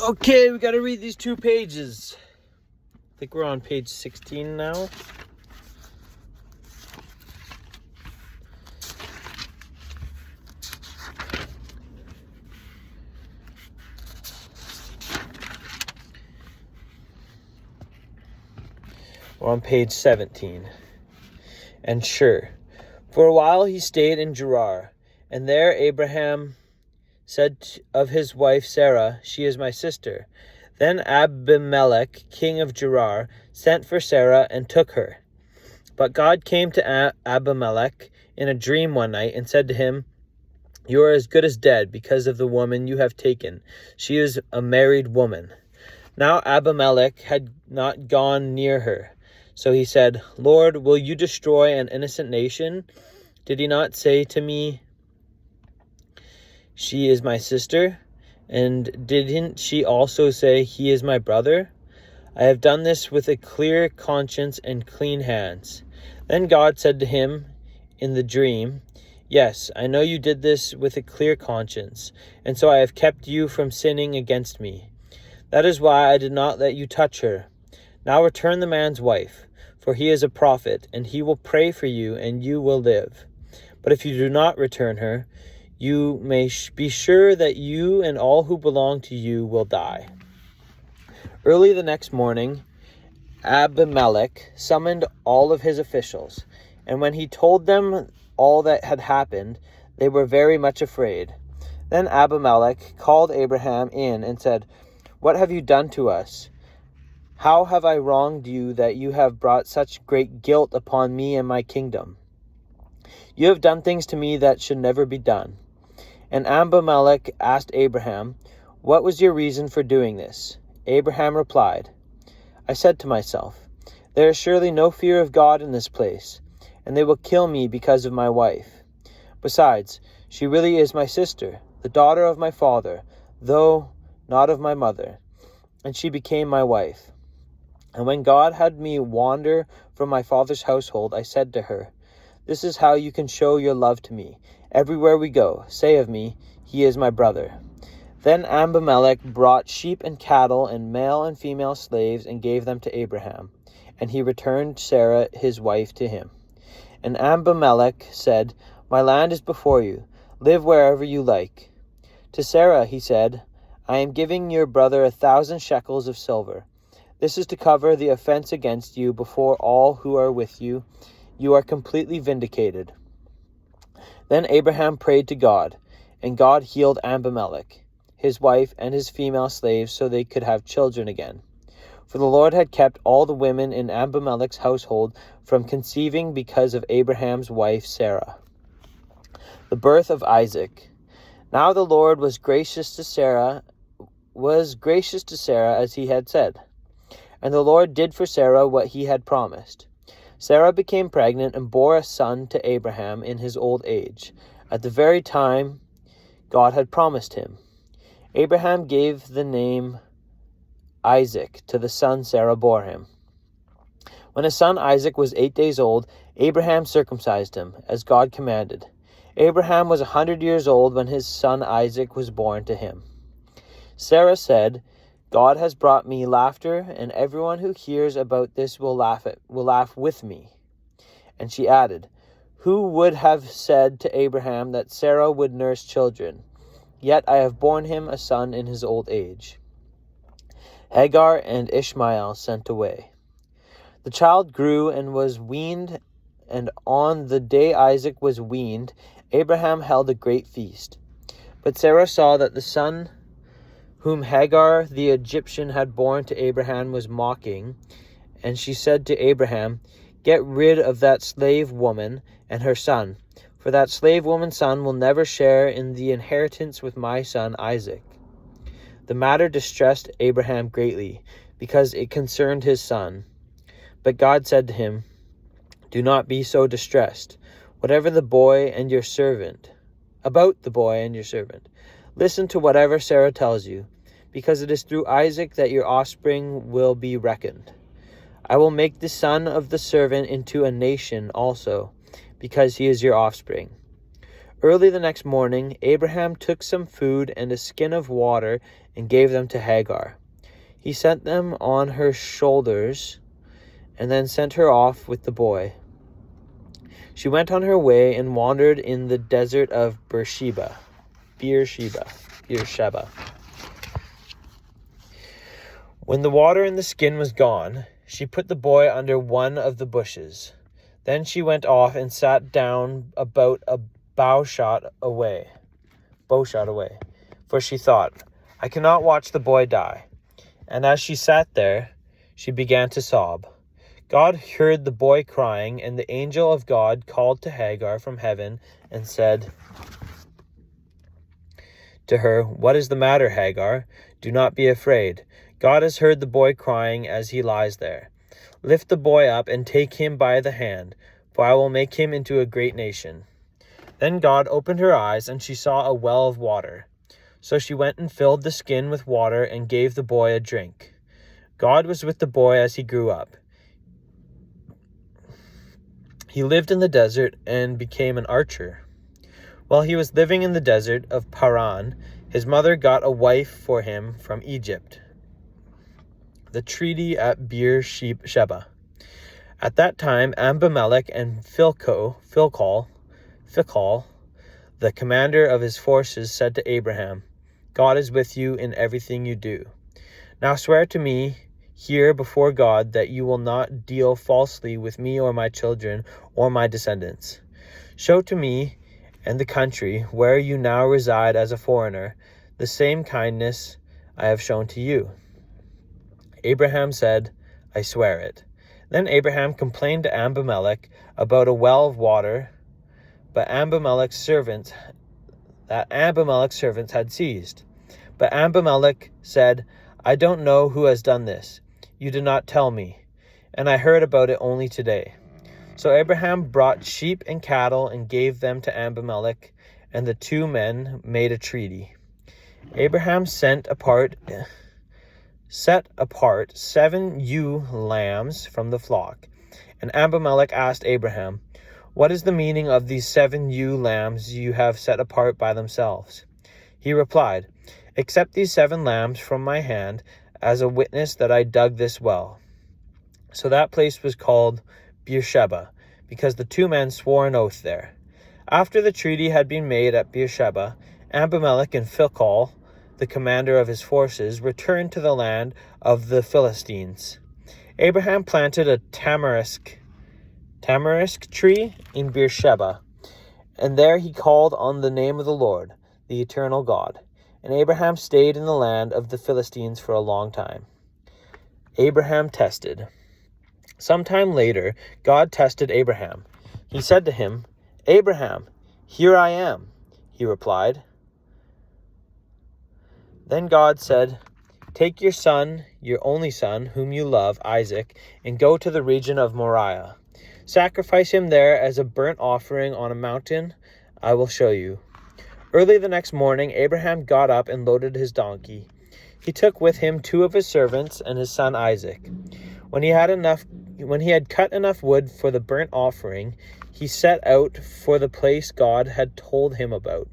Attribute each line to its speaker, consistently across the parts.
Speaker 1: Okay, we got to read these 2 pages. I think we're on page 16 now. We're on page 17. And sure, for a while he stayed in Gerar, and there Abraham said of his wife Sarah, "She is my sister." Then Abimelech, king of Gerar, sent for Sarah and took her. But God came to Abimelech in a dream one night and said to him, "You are as good as dead because of the woman you have taken. She is a married woman." Now Abimelech had not gone near her. So he said, "Lord, will you destroy an innocent nation? Did he not say to me, 'She is my sister'? And didn't she also say, 'He is my brother'? I have done this with a clear conscience and clean hands." Then God said to him in the dream, "Yes, I know you did this with a clear conscience, and so I have kept you from sinning against me. That is why I did not let you touch her. Now return the man's wife, for he is a prophet, and he will pray for you, and you will live. But if you do not return her, you may be sure that you and all who belong to you will die." Early the next morning, Abimelech summoned all of his officials, and when he told them all that had happened, they were very much afraid. Then Abimelech called Abraham in and said, "What have you done to us? How have I wronged you that you have brought such great guilt upon me and my kingdom? You have done things to me that should never be done." And Abimelech asked Abraham, "What was your reason for doing this?" Abraham replied, "I said to myself, 'There is surely no fear of God in this place, and they will kill me because of my wife. Besides, she really is my sister, the daughter of my father, though not of my mother, and she became my wife.' And when God had me wander from my father's household, I said to her, 'This is how you can show your love to me. Everywhere we go, say of me, he is my brother.' Then Abimelech brought sheep and cattle and male and female slaves and gave them to Abraham, and he returned Sarah his wife to him. And Abimelech said, 'My land is before you. Live wherever you like.' To Sarah he said, 'I am giving your brother 1,000 shekels of silver. This is to cover the offense against you before all who are with you. You are completely vindicated.' Then Abraham prayed to God, and God healed Abimelech, his wife, and his female slaves so they could have children again. For the Lord had kept all the women in Abimelech's household from conceiving because of Abraham's wife Sarah. The birth of Isaac. Now the Lord was gracious to Sarah as he had said. And the Lord did for Sarah what he had promised. Sarah became pregnant and bore a son to Abraham in his old age, at the very time God had promised him. Abraham gave the name Isaac to the son Sarah bore him. When his son Isaac was 8 days old, Abraham circumcised him, as God commanded. Abraham was 100 years old when his son Isaac was born to him. Sarah said, "God has brought me laughter, and everyone who hears about this will laugh with me." And she added, "Who would have said to Abraham that Sarah would nurse children? Yet I have borne him a son in his old age." Hagar and Ishmael sent away. The child grew and was weaned, and on the day Isaac was weaned, Abraham held a great feast. But Sarah saw that the son whom Hagar the Egyptian had borne to Abraham was mocking, and she said to Abraham, "Get rid of that slave woman and her son, for that slave woman's son will never share in the inheritance with my son Isaac." The matter distressed Abraham greatly, because it concerned his son. But God said to him, "Do not be so distressed. About the boy and your servant, listen to whatever Sarah tells you, because it is through Isaac that your offspring will be reckoned. I will make the son of the servant into a nation also, because he is your offspring." Early the next morning, Abraham took some food and a skin of water and gave them to Hagar. He set them on her shoulders and then sent her off with the boy. She went on her way and wandered in the desert of Beersheba. When the water in the skin was gone, she put the boy under one of the bushes. Then she went off and sat down about a bowshot away, for she thought, I cannot watch the boy die. And as she sat there, she began to sob. God heard the boy crying, and the angel of God called to Hagar from heaven and said to her, What is the matter, Hagar? Do not be afraid. God has heard the boy crying as he lies there. Lift the boy up and take him by the hand, for I will make him into a great nation. Then God opened her eyes, and she saw a well of water. So she went and filled the skin with water and gave the boy a drink. God was with the boy as he grew up. He lived in the desert and became an archer. While he was living in the desert of Paran, his mother got a wife for him from Egypt, the treaty at Beersheba. At that time, Abimelech and Phicol, the commander of his forces, said to Abraham, God is with you in everything you do. Now swear to me here before God that you will not deal falsely with me or my children or my descendants. Show to me and the country where you now reside as a foreigner the same kindness I have shown to you. Abraham said, I swear it. Then Abraham complained to Abimelech about a well of water, that Abimelech's servants had seized. But Abimelech said, I don't know who has done this. You did not tell me, and I heard about it only today. So Abraham brought sheep and cattle and gave them to Abimelech, and the two men made a treaty. Abraham set apart 7 ewe lambs from the flock. And Abimelech asked Abraham, What is the meaning of these 7 ewe lambs you have set apart by themselves? He replied, Accept these 7 lambs from my hand as a witness that I dug this well. So that place was called Beersheba, because the 2 men swore an oath there. After the treaty had been made at Beersheba, Abimelech and Phicol, the commander of his forces, returned to the land of the Philistines. Abraham planted a tamarisk tree in Beersheba, and there he called on the name of the Lord, the eternal God. And Abraham stayed in the land of the Philistines for a long time. Abraham tested. Sometime later, God tested Abraham. He said to him, Abraham, here I am. He replied. Then God said, Take your son, your only son, whom you love, Isaac, and go to the region of Moriah. Sacrifice him there as a burnt offering on a mountain I will show you. Early the next morning, Abraham got up and loaded his donkey. He took with him 2 of his servants and his son Isaac. When he had cut enough wood for the burnt offering, he set out for the place God had told him about.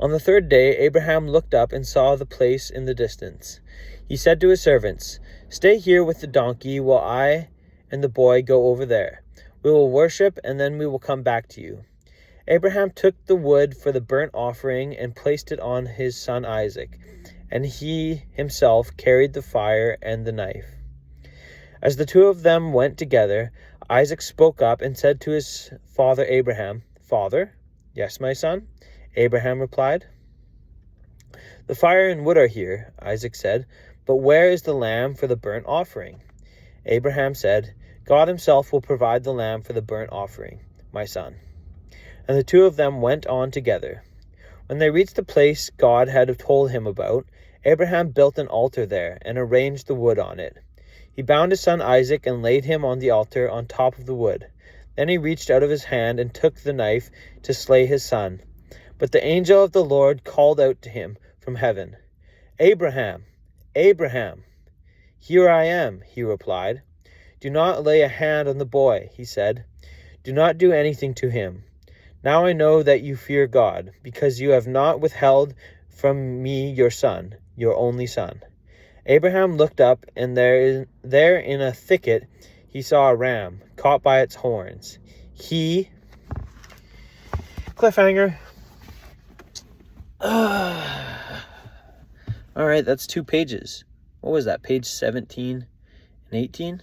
Speaker 1: On the 3rd day, Abraham looked up and saw the place in the distance. He said to his servants, Stay here with the donkey while I and the boy go over there. We will worship, and then we will come back to you. Abraham took the wood for the burnt offering and placed it on his son Isaac, and he himself carried the fire and the knife. As the 2 of them went together, Isaac spoke up and said to his father Abraham, Father? Yes, my son, Abraham replied. The fire and wood are here, Isaac said, but where is the lamb for the burnt offering? Abraham said, God himself will provide the lamb for the burnt offering, my son. And the 2 of them went on together. When they reached the place God had told him about, Abraham built an altar there and arranged the wood on it. He bound his son Isaac and laid him on the altar on top of the wood. Then he reached out of his hand and took the knife to slay his son. But the angel of the Lord called out to him from heaven, Abraham, Abraham. Here I am, he replied. Do not lay a hand on the boy, he said. Do not do anything to him. Now I know that you fear God, because you have not withheld from me your son, your only son." Abraham looked up, and there in a thicket he saw a ram caught by its horns. Cliffhanger. All right, that's 2 pages. What was that, page 17 and 18?